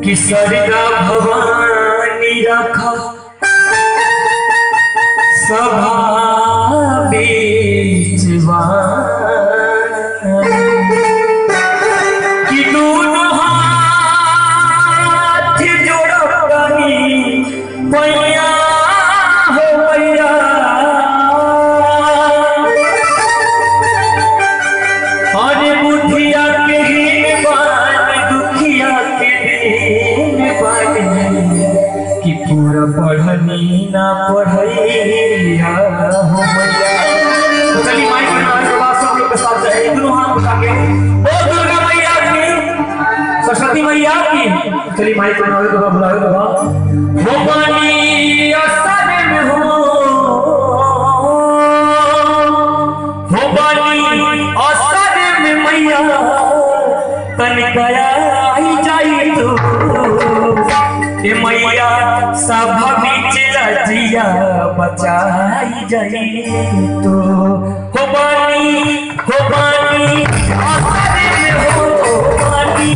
कि सरगा भवानी रखा सभा बीचवा कि दोनों हाथ जोड़नी पैया हो पैया और बुधिया के दिन बान दुखिया के दिन बान कि पूरा पढ़नी ना पढ़ैया हो मैया। तो चलिए माइक में सब लोग के साथ जाए दोनों हाथ उठा के बोल दुर्गा मैया की सरस्वती मैया की। चलिए माइक में बुलाओ तो वो पानी असर में हो पानी असर में मैया तन गया आई जाई तो ए मैया सभा बीच रजिया बचाई जाई तो हो पानी असर में हो पानी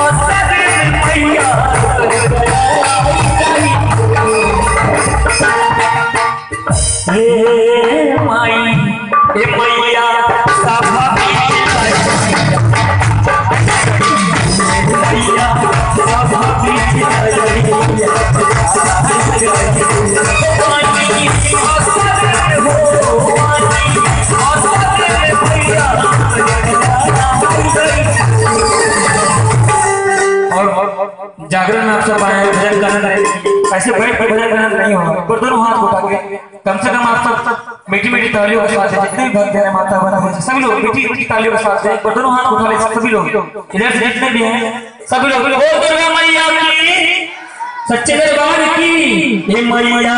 असर में मैया ए मैया सभा बीच जागरण में आप सब आए भजन करना है। ऐसे बैठ कर भजन करना नहीं होगा। पर दोनों हाथ उठा के कम से कम आप सब मीठी मीठी तालियों के साथ जितने भी भक्त हैं माता बहना सभी लोग मीठी मीठी तालियों के साथ पर दोनों हाथ उठा ले सभी लोग इधर से जितने भी हैं सभी लोग बोल दुर्गा मैया की सच्चे दरबार की हे मैया